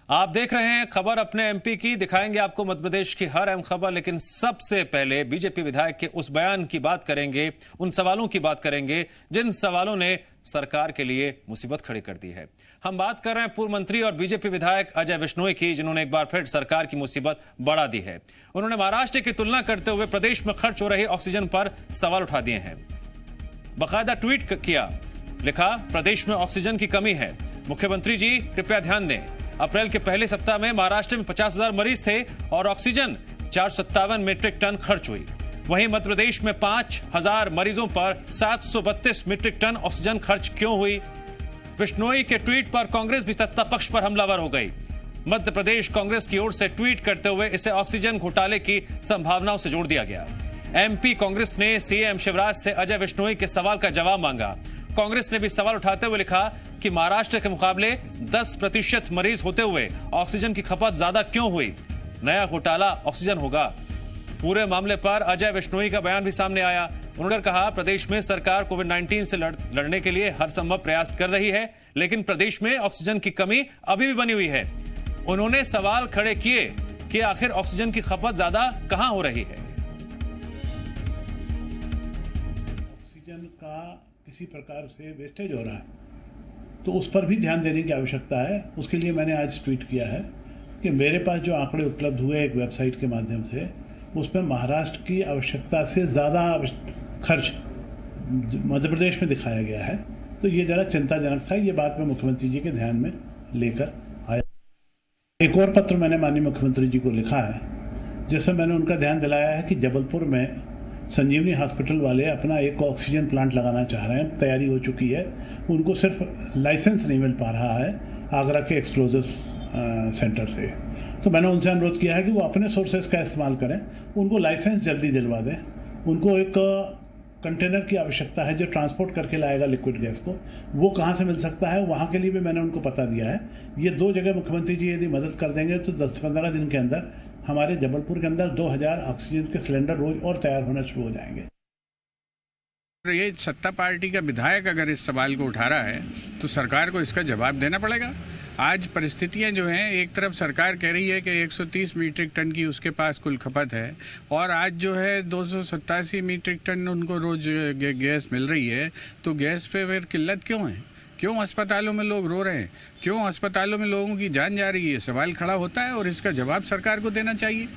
आप देख रहे हैं खबर अपने एमपी की। दिखाएंगे आपको मध्य प्रदेश की हर अहम खबर, लेकिन सबसे पहले बीजेपी विधायक के उस बयान की बात करेंगे, उन सवालों की बात करेंगे जिन सवालों ने सरकार के लिए मुसीबत खड़ी कर दी है। हम बात कर रहे हैं पूर्व मंत्री और बीजेपी विधायक अजय विश्नोई की, जिन्होंने एक बार फिर सरकार की मुसीबत बढ़ा दी है। उन्होंने महाराष्ट्र की तुलना करते हुए प्रदेश में खर्च हो रही ऑक्सीजन पर सवाल उठा दिए हैं। बाकायदा ट्वीट किया, लिखा प्रदेश में ऑक्सीजन की कमी है, मुख्यमंत्री जी कृपया ध्यान दें। अप्रैल के पहले सप्ताह में महाराष्ट्र में 50,000 मरीज थे और ऑक्सीजन 457 मीट्रिक टन खर्च हुई। वहीं मध्य प्रदेश में 5,000 मरीजों पर 732 मीट्रिक टन ऑक्सीजन खर्च क्यों हुई? विश्नोई के ट्वीट पर कांग्रेस भी सत्ता पक्ष पर हमलावर हो गई। मध्य प्रदेश कांग्रेस की ओर से ट्वीट करते हुए इसे ऑक्सीजन घोटाले की संभावनाओं से जोड़ दिया गया। एमपी कांग्रेस ने सीएम शिवराज से अजय विश्नोई के सवाल का जवाब मांगा। कांग्रेस ने भी सवाल उठाते हुए लिखा कि महाराष्ट्र के मुकाबले 10% मरीज होते हुए ऑक्सीजन की खपत ज्यादा क्यों हुई? नया घोटाला ऑक्सीजन होगा। पूरे मामले पर अजय विश्नोई का बयान भी सामने आया। उन्होंने कहा प्रदेश में सरकार कोविड-19 से लड़ने के लिए हर संभव प्रयास कर रही है, लेकिन प्रदेश में ऑक्सीजन की कमी अभी भी बनी हुई है। उन्होंने सवाल खड़े किए कि आखिर ऑक्सीजन की खपत ज्यादा कहां हो रही है। ऑक्सीजन का किसी प्रकार से वेस्टेज हो रहा है तो उस पर भी ध्यान देने की आवश्यकता है। उसके लिए मैंने आज ट्वीट किया है कि मेरे पास जो आंकड़े उपलब्ध हुए एक वेबसाइट के माध्यम से, उसमें महाराष्ट्र की आवश्यकता से ज़्यादा खर्च मध्य प्रदेश में दिखाया गया है। तो ये ज़रा चिंताजनक था। ये बात मैं मुख्यमंत्री जी के ध्यान में लेकर आया। एक और पत्र मैंने माननीय मुख्यमंत्री जी को लिखा है, जिसमें मैंने उनका ध्यान दिलाया है कि जबलपुर में संजीवनी हॉस्पिटल वाले अपना एक ऑक्सीजन प्लांट लगाना चाह रहे हैं, तैयारी हो चुकी है। उनको सिर्फ लाइसेंस नहीं मिल पा रहा है आगरा के एक्सप्लोजिव सेंटर से। तो मैंने उनसे अनुरोध किया है कि वो अपने सोर्सेज का इस्तेमाल करें, उनको लाइसेंस जल्दी दिलवा दें। उनको एक कंटेनर की आवश्यकता है जो ट्रांसपोर्ट करके लाएगा लिक्विड गैस को। वो कहाँ से मिल सकता है, वहाँ के लिए भी मैंने उनको पता दिया है। ये दो जगह मुख्यमंत्री जी यदि मदद कर देंगे तो 10-15 दिन के अंदर हमारे जबलपुर के अंदर 2,000 ऑक्सीजन के सिलेंडर रोज और तैयार होना शुरू हो जाएंगे। ये सत्ता पार्टी का विधायक अगर इस सवाल को उठा रहा है तो सरकार को इसका जवाब देना पड़ेगा। आज परिस्थितियां जो हैं, एक तरफ सरकार कह रही है कि 130 मीट्रिक टन की उसके पास कुल खपत है और आज जो है 287 मीट्रिक टन उनको रोज गैस मिल रही है। तो गैस पे फिर किल्लत क्यों है? क्यों अस्पतालों में लोग रो रहे हैं? क्यों अस्पतालों में लोगों की जान जा रही है? सवाल खड़ा होता है और इसका जवाब सरकार को देना चाहिए।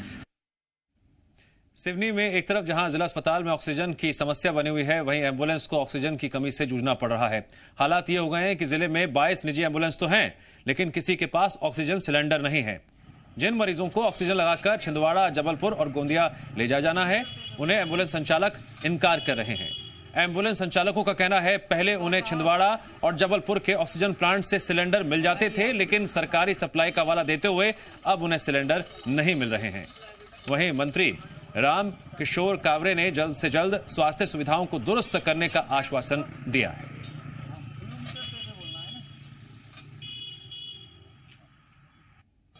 सिवनी में एक तरफ जहां जिला अस्पताल में ऑक्सीजन की समस्या बनी हुई है, वहीं एम्बुलेंस को ऑक्सीजन की कमी से जूझना पड़ रहा है। हालात ये हो गए हैं कि जिले में 22 निजी एम्बुलेंस तो हैं, लेकिन किसी के पास ऑक्सीजन सिलेंडर नहीं है। जिन मरीजों को ऑक्सीजन लगाकर छिंदवाड़ा, जबलपुर और गोंदिया ले जाया जाना है, उन्हें एम्बुलेंस संचालक इनकार कर रहे हैं। एम्बुलेंस संचालकों का कहना है पहले उन्हें छिंदवाड़ा और जबलपुर के ऑक्सीजन प्लांट से सिलेंडर मिल जाते थे, लेकिन सरकारी सप्लाई का हवाला देते हुए अब उन्हें सिलेंडर नहीं मिल रहे हैं। वहीं मंत्री राम किशोर कावरे ने जल्द से जल्द स्वास्थ्य सुविधाओं को दुरुस्त करने का आश्वासन दिया है।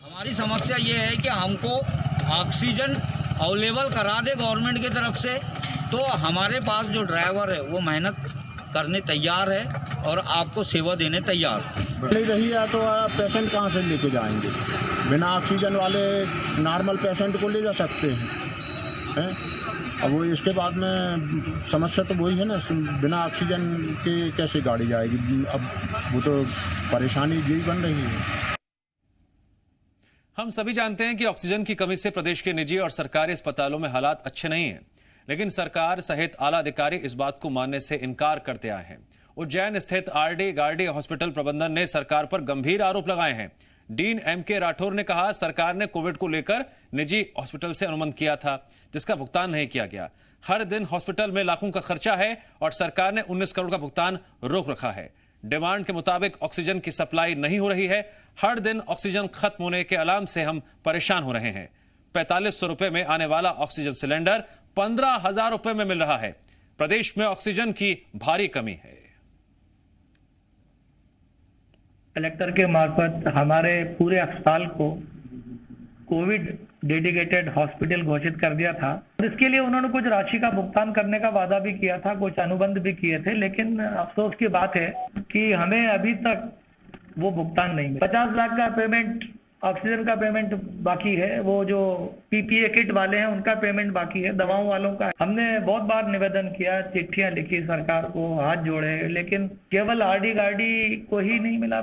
हमारी समस्या ये है कि हमको ऑक्सीजन अवेलेबल करा दे गवर्नमेंट की तरफ से, तो हमारे पास जो ड्राइवर है वो मेहनत करने तैयार है और आपको सेवा देने तैयार नहीं रही है। तो पेशेंट कहाँ से लेके जाएंगे? बिना ऑक्सीजन वाले नॉर्मल पेशेंट को ले जा सकते हैं। अब वो इसके बाद में समस्या तो वही है ना, बिना ऑक्सीजन के कैसे गाड़ी जाएगी? अब वो तो परेशानी यही बन रही है। हम सभी जानते हैं कि ऑक्सीजन की कमी से प्रदेश के निजी और सरकारी अस्पतालों में हालात अच्छे नहीं हैं, लेकिन सरकार सहित आला अधिकारी इस बात को मानने से इनकार करते आए हैं। उज्जैन स्थित आरडी गार्डी हॉस्पिटल प्रबंधन ने सरकार पर गंभीर आरोप लगाए हैं। डीन एमके राठौर ने कहा सरकार ने कोविड को लेकर निजी हॉस्पिटल से अनुबंध किया था, जिसका भुगतान नहीं किया गया। हर दिन हॉस्पिटल में लाखों का खर्चा है और सरकार ने 19 करोड़ का भुगतान रोक रखा है। डिमांड के मुताबिक ऑक्सीजन की सप्लाई नहीं हो रही है। हर दिन ऑक्सीजन खत्म होने के अलार्म से हम परेशान हो रहे हैं। 4500 रुपए में आने वाला ऑक्सीजन सिलेंडर 15,000 रुपए में मिल रहा है। प्रदेश में ऑक्सीजन की भारी कमी है। कलेक्टर के मार्फत हमारे पूरे अस्पताल को कोविड डेडिकेटेड हॉस्पिटल घोषित कर दिया था। इसके लिए उन्होंने कुछ राशि का भुगतान करने का वादा भी किया था, कुछ अनुबंध भी किए थे, लेकिन अफसोस की बात है कि हमें अभी तक वो भुगतान नहीं मिला। 50 लाख का पेमेंट ऑक्सीजन का पेमेंट बाकी है, वो जो पीपीए किट वाले हैं उनका पेमेंट बाकी है, दवाओं वालों का। हमने बहुत बार निवेदन किया, चिट्ठियां लिखी सरकार को, हाथ जोड़े, लेकिन केवल आरडी गार्डी को ही नहीं मिला।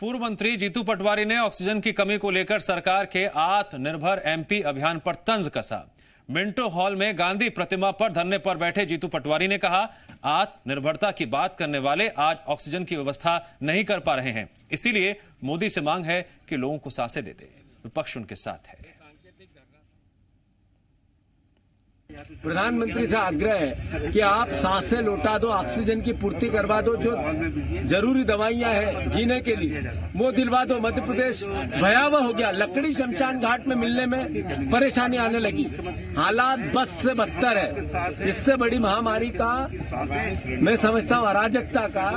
पूर्व मंत्री जीतू पटवारी ने ऑक्सीजन की कमी को लेकर सरकार के आत्मनिर्भर एमपी अभियान पर तंज कसा। मिंटो हॉल में गांधी प्रतिमा पर धरने पर बैठे जीतू पटवारी ने कहा, आत्मनिर्भरता की बात करने वाले आज ऑक्सीजन की व्यवस्था नहीं कर पा रहे हैं, इसीलिए मोदी से मांग है कि लोगों को सांसें दे दे। विपक्ष उनके साथ है। प्रधानमंत्री से आग्रह है कि आप सांसें लौटा दो, ऑक्सीजन की पूर्ति करवा दो, जो जरूरी दवाइयां हैं जीने के लिए वो दिलवा दो। मध्य प्रदेश भयावह हो गया, लकड़ी शमशान घाट में मिलने में परेशानी आने लगी, हालात बस से बदतर है। इससे बड़ी महामारी का मैं समझता हूँ अराजकता का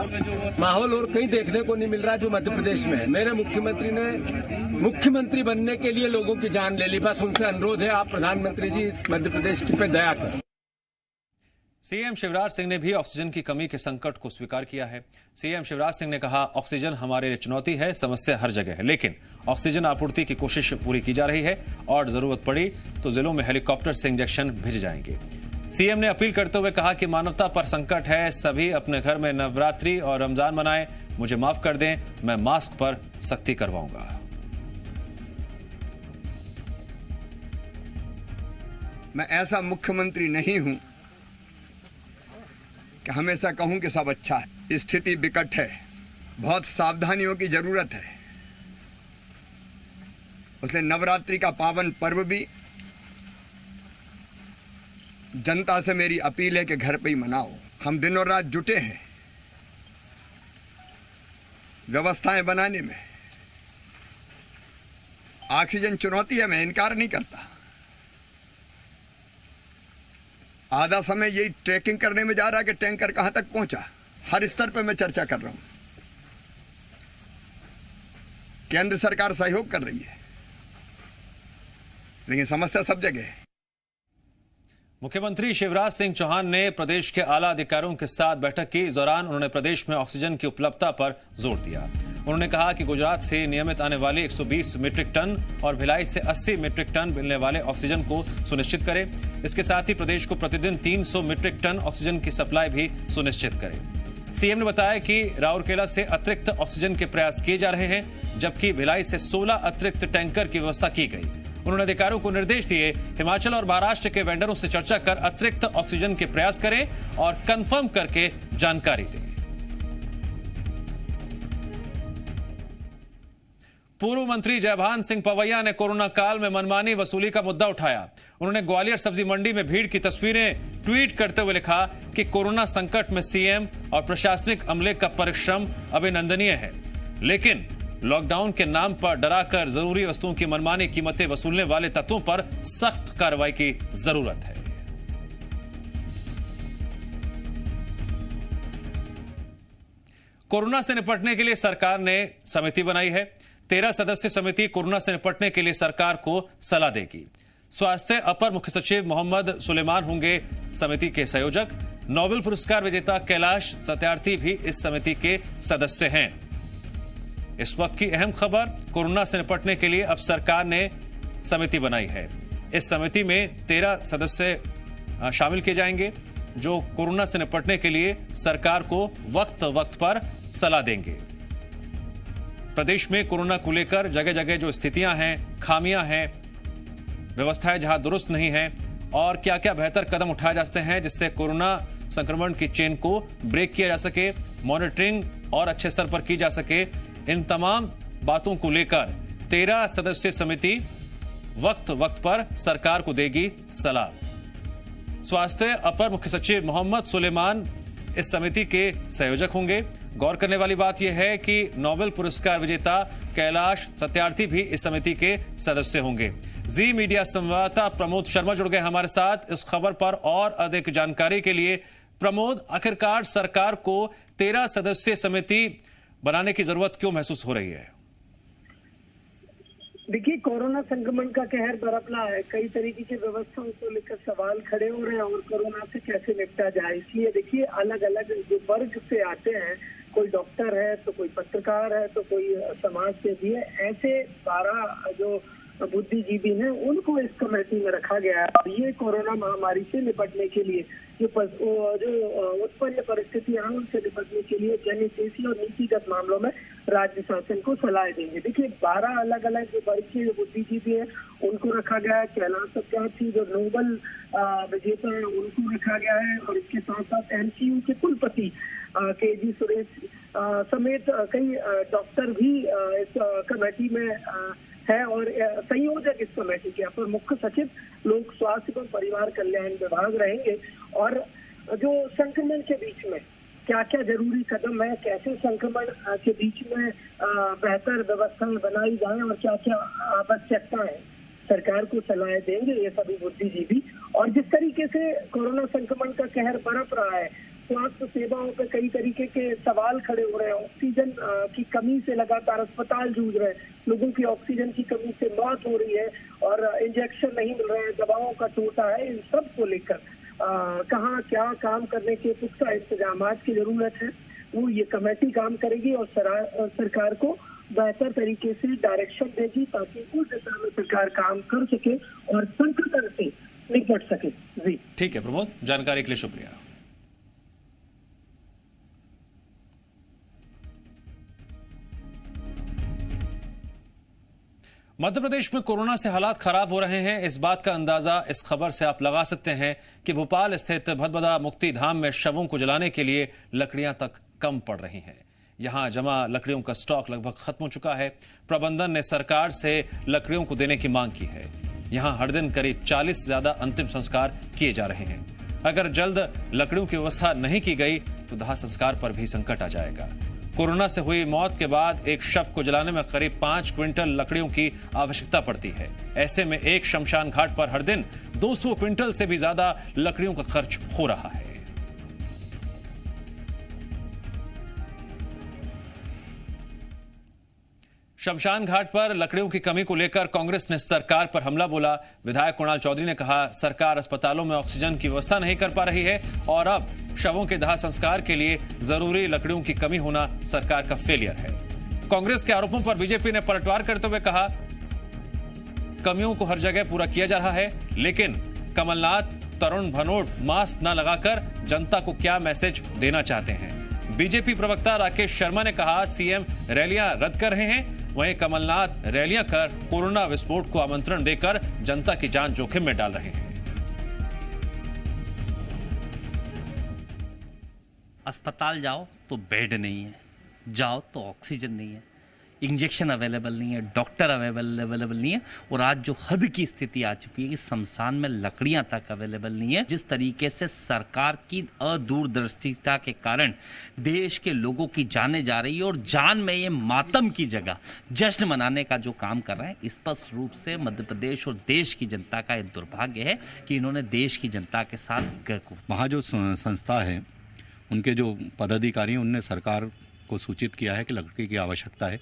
माहौल और कहीं देखने को नहीं मिल रहा जो मध्य प्रदेश में है। मेरे मुख्यमंत्री ने मुख्यमंत्री बनने के लिए लोगों की जान ले ली। बस उनसे अनुरोध है, आप प्रधानमंत्री जी मध्य प्रदेश की दया कर। सीएम शिवराज सिंह ने भी ऑक्सीजन की कमी के संकट को स्वीकार किया है। सीएम शिवराज सिंह ने कहा, ऑक्सीजन हमारे लिए चुनौती है, समस्या हर जगह है, लेकिन ऑक्सीजन आपूर्ति की कोशिश पूरी की जा रही है और जरूरत पड़ी तो जिलों में हेलीकॉप्टर से इंजेक्शन भेजे जाएंगे। सीएम ने अपील करते हुए कहा कि मानवता पर संकट है, सभी अपने घर में नवरात्रि और रमजान मनाएं, मुझे माफ कर दें, मैं मास्क पर सख्ती करवाऊंगा। मैं ऐसा मुख्यमंत्री नहीं हूं कि हमेशा कहूं कि सब अच्छा है। स्थिति विकट है, बहुत सावधानियों की जरूरत है। उसने नवरात्रि का पावन पर्व भी जनता से मेरी अपील है कि घर पे ही मनाओ। हम दिनों रात जुटे हैं व्यवस्थाएं बनाने में। ऑक्सीजन चुनौती है, मैं इनकार नहीं करता। आधा समय यही ट्रैकिंग करने में जा रहा है कि टैंकर कहां तक पहुंचा। हर स्तर पर मैं चर्चा कर रहा हूं। केंद्र सरकार सहयोग कर रही है, लेकिन समस्या सब जगह है। मुख्यमंत्री शिवराज सिंह चौहान ने प्रदेश के आला अधिकारियों के साथ बैठक की। इस दौरान उन्होंने प्रदेश में ऑक्सीजन की उपलब्धता पर जोर दिया। उन्होंने कहा कि गुजरात से नियमित आने वाले 120 मीट्रिक टन और भिलाई से 80 मीट्रिक टन मिलने वाले ऑक्सीजन को सुनिश्चित करें। इसके साथ ही प्रदेश को प्रतिदिन 300 मीट्रिक टन ऑक्सीजन की सप्लाई भी सुनिश्चित करें। सीएम ने बताया कि राउरकेला से अतिरिक्त ऑक्सीजन के प्रयास किए जा रहे हैं, जबकि भिलाई से 16 अतिरिक्त टैंकर की व्यवस्था की गई। उन्होंने अधिकारियों को निर्देश दिए, हिमाचल और महाराष्ट्र के वेंडरों से चर्चा कर अतिरिक्त ऑक्सीजन के प्रयास करें और कंफर्म करके जानकारी दें। पूर्व मंत्री जयभान सिंह पवैया ने कोरोना काल में मनमानी वसूली का मुद्दा उठाया। उन्होंने ग्वालियर सब्जी मंडी में भीड़ की तस्वीरें ट्वीट करते हुए लिखा कि कोरोना संकट में सीएम और प्रशासनिक अमले का परिश्रम अभिनंदनीय है, लेकिन लॉकडाउन के नाम पर डराकर जरूरी वस्तुओं की मनमानी कीमतें वसूलने वाले तत्वों पर सख्त कार्रवाई की जरूरत है। कोरोना से निपटने के लिए सरकार ने समिति बनाई है। 13 सदस्यीय समिति कोरोना से निपटने के लिए सरकार को सलाह देगी। स्वास्थ्य अपर मुख्य सचिव मोहम्मद सुलेमान होंगे समिति के संयोजक। नोबेल पुरस्कार विजेता कैलाश सत्यार्थी भी इस समिति के सदस्य हैं। इस वक्त की अहम खबर, कोरोना से निपटने के लिए अब सरकार ने समिति बनाई है। इस समिति में 13 सदस्य शामिल किए जाएंगे जो कोरोना से निपटने के लिए सरकार को वक्त वक्त पर सलाह देंगे। प्रदेश में कोरोना को लेकर जगह जगह जो स्थितियां हैं, खामियां हैं, व्यवस्थाएं जहां दुरुस्त नहीं हैं और क्या क्या बेहतर कदम उठाए जा सकते हैं जिससे कोरोना संक्रमण की चेन को ब्रेक किया जा सके, मॉनिटरिंग और अच्छे स्तर पर की जा सके, इन तमाम बातों को लेकर 13 सदस्यीय समिति वक्त वक्त पर सरकार को देगी सलाह। स्वास्थ्य अपर मुख्य सचिव मोहम्मद सुलेमान इस समिति के संयोजक होंगे। गौर करने वाली बात यह है कि नोबेल पुरस्कार विजेता कैलाश सत्यार्थी भी इस समिति के सदस्य होंगे। जी मीडिया संवाददाता प्रमोद शर्मा जुड़ गए हमारे साथ इस खबर पर और अधिक जानकारी के लिए। प्रमोद, आखिरकार सरकार को 13 सदस्यीय समिति बनाने की जरूरत क्यों महसूस हो रही है? देखिए, कोरोना संक्रमण का कहर बरपला है। कई तरीके की व्यवस्थाओं को लेकर सवाल खड़े हो रहे हैं और कोरोना से कैसे निपटा जाए, इसलिए देखिए अलग अलग जो वर्ग से आते हैं कोई डॉक्टर है, तो कोई पत्रकार है, तो कोई समाज सेवी है। ऐसे 12 जो बुद्धिजीवी हैं उनको इस कमेटी में रखा गया है। और ये कोरोना महामारी से निपटने के लिए जो उत्पन्न परिस्थितियां हैं उनसे निपटने के लिए जनहितैषी और नीतिगत मामलों में राज्य शासन को सलाह देंगे। देखिए 12 अलग अलग जो बड़े बुद्धिजीवी हैं उनको रखा गया है। कैलाश सत्यार्थी जो नोबल विजेता है उनको रखा गया है, और इसके साथ साथ एमसीयू के कुलपति के.जी. सुरेश समेत कई डॉक्टर भी इस कमेटी में है। और संयोजक इस कमेटी के अपर मुख्य सचिव लोक स्वास्थ्य एवं परिवार कल्याण विभाग रहेंगे। और जो संक्रमण के बीच में क्या क्या जरूरी कदम है, कैसे संक्रमण के बीच में बेहतर व्यवस्थाएं बनाई जाए और क्या क्या आवश्यकता है, सरकार को सलाह देंगे ये सभी बुद्धिजीवी। और जिस तरीके से कोरोना संक्रमण का कहर बरप रहा है, स्वास्थ्य सेवाओं पे कई तरीके के सवाल खड़े हो रहे हैं, ऑक्सीजन की कमी से लगातार अस्पताल जूझ रहे हैं, लोगों की ऑक्सीजन की कमी से मौत हो रही है और इंजेक्शन नहीं मिल रहे हैं, दवाओं का टोटा है, इन सब को लेकर कहाँ क्या काम करने के पुख्ता इंतजाम की जरूरत है, वो ये कमेटी काम करेगी और सरकार को बेहतर तरीके से डायरेक्शन देगी ताकि उस दिशा में सरकार काम कर सके और संक्रमण से निपट सके। जी ठीक है प्रमोद, जानकारी के लिए शुक्रिया। मध्य प्रदेश में कोरोना से हालात खराब हो रहे हैं। इस बात का अंदाजा इस खबर से आप लगा सकते हैं कि भोपाल स्थित भदभदा मुक्ति धाम में शवों को जलाने के लिए लकड़ियां तक कम पड़ रही हैं। यहां जमा लकड़ियों का स्टॉक लगभग खत्म हो चुका है। प्रबंधन ने सरकार से लकड़ियों को देने की मांग की है। यहां हर दिन करीब 40 से ज्यादा अंतिम संस्कार किए जा रहे हैं। अगर जल्द लकड़ियों की व्यवस्था नहीं की गई तो दाह संस्कार पर भी संकट आ जाएगा। कोरोना से हुई मौत के बाद एक शव को जलाने में करीब 5 क्विंटल लकड़ियों की आवश्यकता पड़ती है। ऐसे में एक शमशान घाट पर हर दिन 200 क्विंटल से भी ज्यादा लकड़ियों का खर्च हो रहा है। शमशान घाट पर लकड़ियों की कमी को लेकर कांग्रेस ने सरकार पर हमला बोला। विधायक कुणाल चौधरी ने कहा, सरकार अस्पतालों में ऑक्सीजन की व्यवस्था नहीं कर पा रही है और अब शवों के दाह संस्कार के लिए जरूरी लकड़ियों की कमी होना सरकार का फेलियर है। कांग्रेस के आरोपों पर बीजेपी ने पलटवार करते हुए कहा, कमियों को हर जगह पूरा किया जा रहा है, लेकिन कमलनाथ तरुण भनोट मास्क न लगाकर जनता को क्या मैसेज देना चाहते हैं। बीजेपी प्रवक्ता राकेश शर्मा ने कहा, सीएम रैलियां रद्द कर रहे हैं, वहीं कमलनाथ रैलियां कर कोरोना विस्फोट को आमंत्रण देकर जनता की जान जोखिम में डाल रहे हैं। अस्पताल जाओ तो बेड नहीं है, जाओ तो ऑक्सीजन नहीं है, इंजेक्शन अवेलेबल नहीं है, डॉक्टर अवेलेबल नहीं है और आज जो हद की स्थिति आ चुकी है कि शमशान में लकड़ियां तक अवेलेबल नहीं है। जिस तरीके से सरकार की अदूरदर्शिता के कारण देश के लोगों की जाने जा रही है और जान में ये मातम की जगह जश्न मनाने का जो काम कर रहे हैं, स्पष्ट रूप से मध्य प्रदेश और देश की जनता का ये दुर्भाग्य है कि इन्होंने देश की जनता के साथ वहाँ जो संस्था है उनके जो पदाधिकारी उनने सरकार को सूचित किया है कि लकड़ी की आवश्यकता है।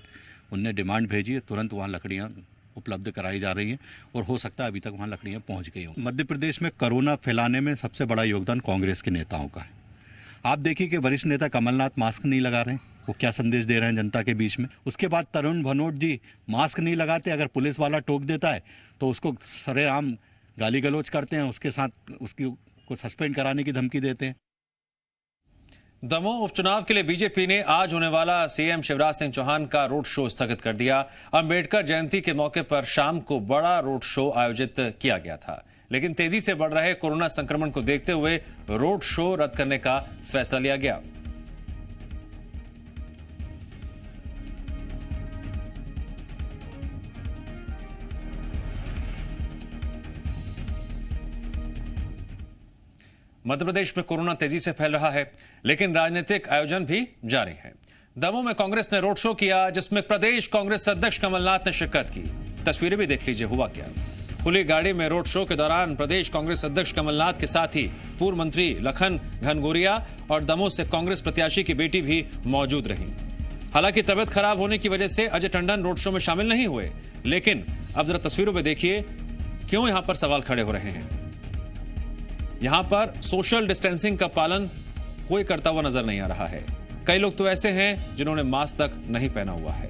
उनने डिमांड भेजी है, तुरंत वहाँ लकड़ियाँ उपलब्ध कराई जा रही हैं और हो सकता है अभी तक वहाँ लकड़ियाँ पहुँच गई हों। मध्य प्रदेश में कोरोना फैलाने में सबसे बड़ा योगदान कांग्रेस के नेताओं का है। आप देखिए कि वरिष्ठ नेता कमलनाथ मास्क नहीं लगा रहे हैं, वो क्या संदेश दे रहे हैं जनता के बीच में। उसके बाद तरुण भनोट जी मास्क नहीं लगाते, अगर पुलिस वाला टोक देता है तो उसको सरेआम गाली गलौज करते हैं, उसके साथ उसकी को सस्पेंड कराने की धमकी देते हैं। दमोह उपचुनाव के लिए बीजेपी ने आज होने वाला सीएम शिवराज सिंह चौहान का रोड शो स्थगित कर दिया। अंबेडकर जयंती के मौके पर शाम को बड़ा रोड शो आयोजित किया गया था, लेकिन तेजी से बढ़ रहे कोरोना संक्रमण को देखते हुए रोड शो रद्द करने का फैसला लिया गया। मध्य प्रदेश में कोरोना तेजी से फैल रहा है, लेकिन राजनीतिक आयोजन भी जारी है। दमोह में कांग्रेस ने रोड शो किया, जिसमें प्रदेश कांग्रेस अध्यक्ष कमलनाथ ने शिरकत की। तस्वीरें भी देख लीजिए हुआ क्या। खुली गाड़ी में रोड शो के दौरान प्रदेश कांग्रेस अध्यक्ष कमलनाथ के साथ ही पूर्व मंत्री लखन घनघोरिया और दमोह से कांग्रेस प्रत्याशी की बेटी भी मौजूद रही। हालांकि तबियत खराब होने की वजह से अजय टंडन रोड शो में शामिल नहीं हुए, लेकिन अब जरा तस्वीरों में देखिए क्यों यहां पर सवाल खड़े हो रहे हैं। यहां पर सोशल डिस्टेंसिंग का पालन कोई करता हुआ नजर नहीं आ रहा है। कई लोग तो ऐसे हैं जिन्होंने मास्क तक नहीं पहना हुआ है।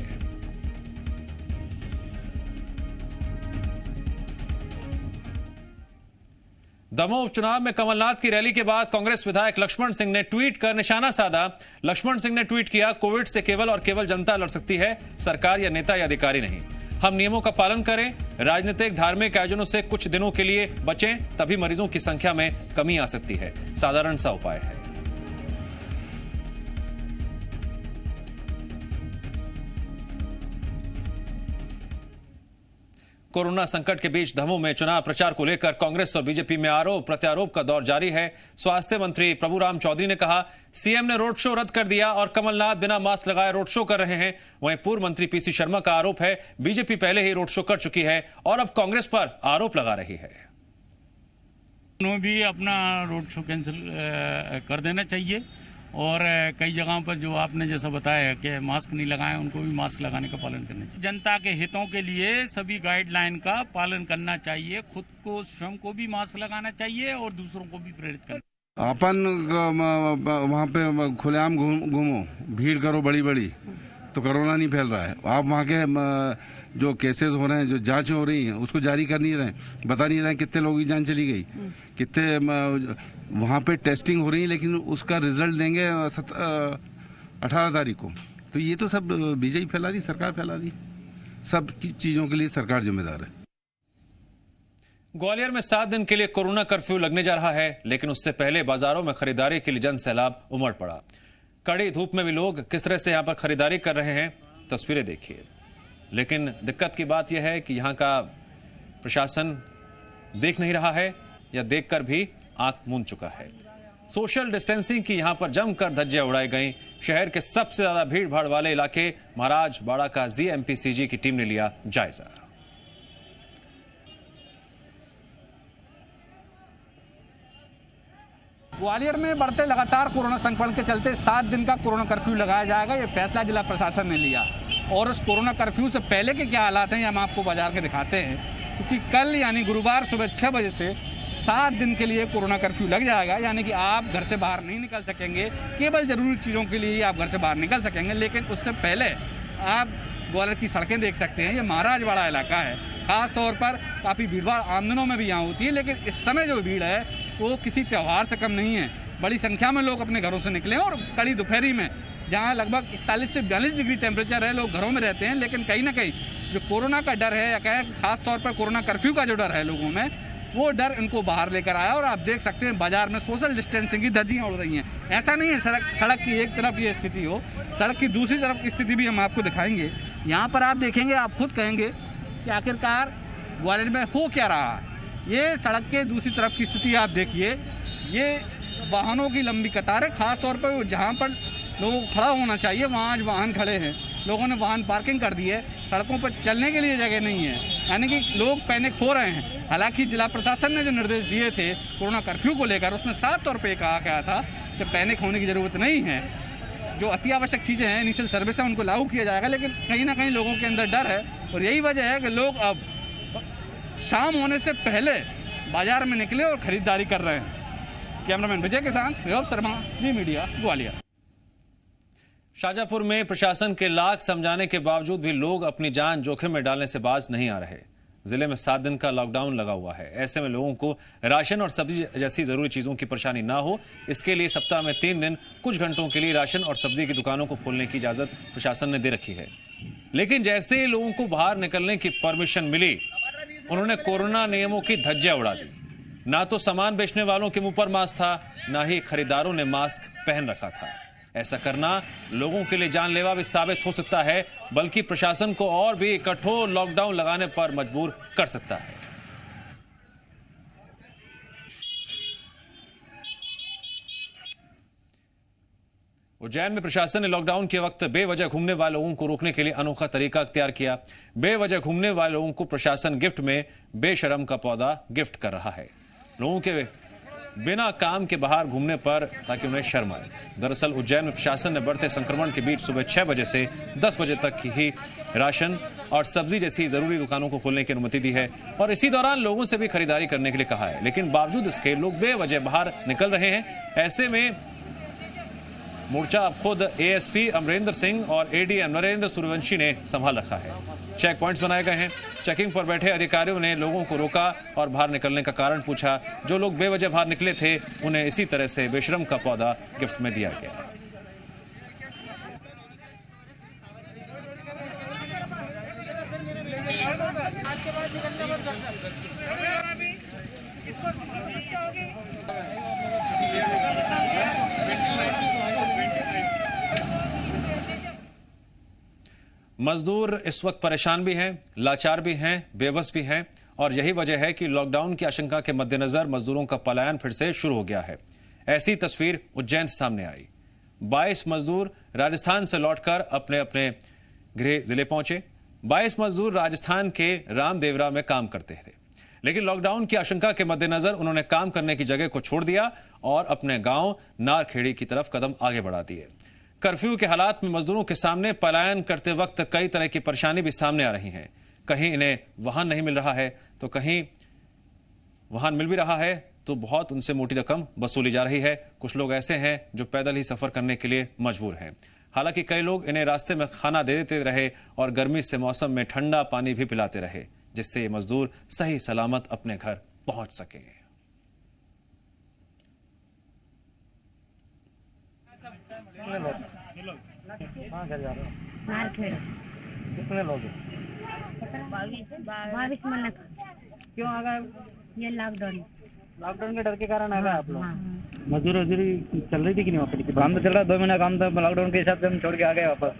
दमोह उपचुनाव में कमलनाथ की रैली के बाद कांग्रेस विधायक लक्ष्मण सिंह ने ट्वीट कर निशाना साधा। लक्ष्मण सिंह ने ट्वीट किया, कोविड से केवल और केवल जनता लड़ सकती है, सरकार या नेता या अधिकारी नहीं। हम नियमों का पालन करें, राजनीतिक धार्मिक आयोजनों से कुछ दिनों के लिए बचें, तभी मरीजों की संख्या में कमी आ सकती है। साधारण सा उपाय है। कोरोना संकट के बीच दमोह में चुनाव प्रचार को लेकर कांग्रेस और बीजेपी में आरोप प्रत्यारोप का दौर जारी है। स्वास्थ्य मंत्री प्रभुराम चौधरी ने कहा, सीएम ने रोड शो रद्द कर दिया और कमलनाथ बिना मास्क लगाए रोड शो कर रहे हैं। वहीं पूर्व मंत्री पीसी शर्मा का आरोप है, बीजेपी पहले ही रोड शो कर चुकी है और अब कांग्रेस पर आरोप लगा रही है। उन्होंने भी अपना रोड शो कैंसिल कर देना चाहिए और कई जगहों पर जो आपने जैसा बताया कि मास्क नहीं लगाए, उनको भी मास्क लगाने का पालन करना चाहिए। जनता के हितों के लिए सभी गाइडलाइन का पालन करना चाहिए। खुद को स्वयं को भी मास्क लगाना चाहिए और दूसरों को भी प्रेरित करना। अपन वहाँ पे खुलेआम घूमो, भीड़ करो बड़ी बड़ी, तो कोरोना नहीं फैल रहा है। आप वहाँ के जो केसेस हो रहे हैं, जो जांच हो रही है, उसको जारी कर नहीं रहे, बता नहीं रहे कितने लोगों की जान चली गई, कितने वहाँ पे टेस्टिंग हो रही है, लेकिन उसका रिजल्ट देंगे 18 तारीख को। तो ये तो सब बीजेपी फैला रही, सरकार फैला रही, सब चीज़ों के लिए सरकार जिम्मेदार है। ग्वालियर में 7 दिन के लिए कोरोना कर्फ्यू लगने जा रहा है, लेकिन उससे पहले बाजारों में खरीदारी के लिए जन सैलाब उमड़ पड़ा। कड़ी धूप में भी लोग किस तरह से यहां पर खरीदारी कर रहे हैं, तस्वीरें देखिए। लेकिन दिक्कत की बात यह है कि यहां का प्रशासन देख नहीं रहा है या देखकर भी आंख मूंद चुका है। सोशल डिस्टेंसिंग की यहां पर जमकर धज्जियां उड़ाई गई। शहर के सबसे ज्यादा भीड़ भाड़ वाले इलाके महाराज बाड़ा का जीएमपीसीजी की टीम ने लिया जायजा। ग्वालियर में बढ़ते लगातार कोरोना संक्रमण के चलते 7 दिन का कोरोना कर्फ्यू लगाया जाएगा। ये फैसला जिला प्रशासन ने लिया और उस कोरोना कर्फ्यू से पहले के क्या हालात हैं हम आपको बाजार के दिखाते हैं, क्योंकि कल यानी गुरुवार सुबह 6 बजे से 7 दिन के लिए कोरोना कर्फ्यू लग जाएगा। यानी कि आप घर से बाहर नहीं निकल सकेंगे, केवल ज़रूरी चीज़ों के लिए आप घर से बाहर निकल सकेंगे। लेकिन उससे पहले आप ग्वालियर की सड़कें देख सकते हैं। ये महाराज बाड़ा इलाका है, ख़ास तौर पर काफ़ी भीड़ भाड़ आम दिनों में भी यहाँ होती है, लेकिन इस समय जो भीड़ है वो किसी त्यौहार से कम नहीं है। बड़ी संख्या में लोग अपने घरों से निकले हैं और कड़ी दोपहरी में जहाँ लगभग 41 से 42 डिग्री टेम्परेचर है, लोग घरों में रहते हैं। लेकिन कहीं ना कहीं जो कोरोना का डर है या कहें खास तौर पर कोरोना कर्फ्यू का जो डर है लोगों में, वो डर इनको बाहर लेकर आया। और आप देख सकते हैं बाजार में सोशल डिस्टेंसिंग की धज्जियां उड़ रही हैं। ऐसा नहीं है सड़क की एक तरफ ये स्थिति हो, सड़क की दूसरी तरफ की स्थिति भी हम आपको दिखाएंगे। यहाँ पर आप देखेंगे, आप खुद कहेंगे कि आखिरकार ग्वालियर में हो क्या रहा है। ये सड़क के दूसरी तरफ की स्थिति आप देखिए, ये वाहनों की लंबी कतार है। ख़ास तौर पर जहाँ पर लोगों को खड़ा होना चाहिए वहाँ आज वाहन खड़े हैं, लोगों ने वाहन पार्किंग कर दी है, सड़कों पर चलने के लिए जगह नहीं है, यानी कि लोग पैनिक हो रहे हैं। हालांकि जिला प्रशासन ने जो निर्देश दिए थे कोरोना कर्फ्यू को लेकर, उसमें साफ तौर पे कहा गया था कि पैनिक होने की ज़रूरत नहीं है। जो अति आवश्यक चीज़ें हैं, इनिशियल सर्विस है, उनको लागू किया जाएगा। लेकिन कहीं ना कहीं लोगों के अंदर डर है और यही वजह है कि लोग अब शाम होने से पहले बाजार में निकले और ख़रीदारी कर रहे हैं। कैमरामैन विजय के साथ वैभव शर्मा, जी मीडिया, ग्वालियर। शाहजहांपुर में प्रशासन के लाख समझाने के बावजूद भी लोग अपनी जान जोखिम में डालने से बाज नहीं आ रहे। जिले में 7 दिन का लॉकडाउन लगा हुआ है। ऐसे में लोगों को राशन और सब्जी जैसी जरूरी चीजों की परेशानी ना हो, इसके लिए सप्ताह में 3 दिन कुछ घंटों के लिए राशन और सब्जी की दुकानों को खोलने की इजाजत प्रशासन ने दे रखी है। लेकिन जैसे ही लोगों को बाहर निकलने की परमिशन मिली, उन्होंने कोरोना नियमों की धज्जियां उड़ा दी। ना तो सामान बेचने वालों के मुंह पर मास्क था, ना ही खरीदारों ने मास्क पहन रखा था। ऐसा करना लोगों के लिए जानलेवा भी साबित हो सकता है, बल्कि प्रशासन को और भी कठोर लॉकडाउन लगाने पर मजबूर कर सकता है। उज्जैन में प्रशासन ने लॉकडाउन के वक्त बेवजह घूमने वाले लोगों को रोकने के लिए अनोखा तरीका अख्तियार किया। बेवजह घूमने वाले लोगों को प्रशासन गिफ्ट में बेशरम का पौधा गिफ्ट कर रहा है, लोगों के बिना काम के बाहर घूमने पर, ताकि उन्हें शर्म आए। दरअसल उज्जैन में प्रशासन ने बढ़ते संक्रमण के बीच सुबह 6 बजे से 10 बजे तक ही राशन और सब्जी जैसी जरूरी दुकानों को खोलने की अनुमति दी है और इसी दौरान लोगों से भी खरीदारी करने के लिए कहा है। लेकिन बावजूद इसके लोग बेवजह बाहर निकल रहे हैं। ऐसे में मोर्चा अब खुद एएसपी अमरेंद्र सिंह और एडीएम नरेंद्र सूर्यवंशी ने संभाल रखा है। चेक पॉइंट्स बनाए गए हैं। चेकिंग पर बैठे अधिकारियों ने लोगों को रोका और बाहर निकलने का कारण पूछा। जो लोग बेवजह बाहर निकले थे उन्हें इसी तरह से बेशरम का पौधा गिफ्ट में दिया गया। मजदूर इस वक्त परेशान भी हैं, लाचार भी हैं, बेबस भी हैं और यही वजह है कि लॉकडाउन की आशंका के मद्देनजर मजदूरों का पलायन फिर से शुरू हो गया है। ऐसी तस्वीर उज्जैन से सामने आई। 22 मजदूर राजस्थान से लौटकर अपने अपने गृह जिले पहुंचे। 22 मजदूर राजस्थान के रामदेवरा में काम करते थे, लेकिन लॉकडाउन की आशंका के मद्देनजर उन्होंने काम करने की जगह को छोड़ दिया और अपने गांव नारखेड़ी की तरफ कदम आगे बढ़ा दिए। कर्फ्यू के हालात में मजदूरों के सामने पलायन करते वक्त कई तरह की परेशानी भी सामने आ रही हैं। कहीं इन्हें वाहन नहीं मिल रहा है तो कहीं वाहन मिल भी रहा है तो बहुत उनसे मोटी रकम वसूली जा रही है। कुछ लोग ऐसे हैं जो पैदल ही सफर करने के लिए मजबूर हैं। हालांकि कई लोग इन्हें रास्ते में खाना दे देते रहे और गर्मी से मौसम में ठंडा पानी भी पिलाते रहे, जिससे ये मजदूर सही सलामत अपने घर पहुंच सके। कितने लोग? 22 मिनट। क्यों आ गए? ये लॉकडाउन के डर के कारण आ गए आप लोग? मजदूरी चल रही थी कि नहीं? काम तो चल रहा है, 2 महीना काम था, लॉकडाउन के हिसाब से हम छोड़ के आ गए वापस।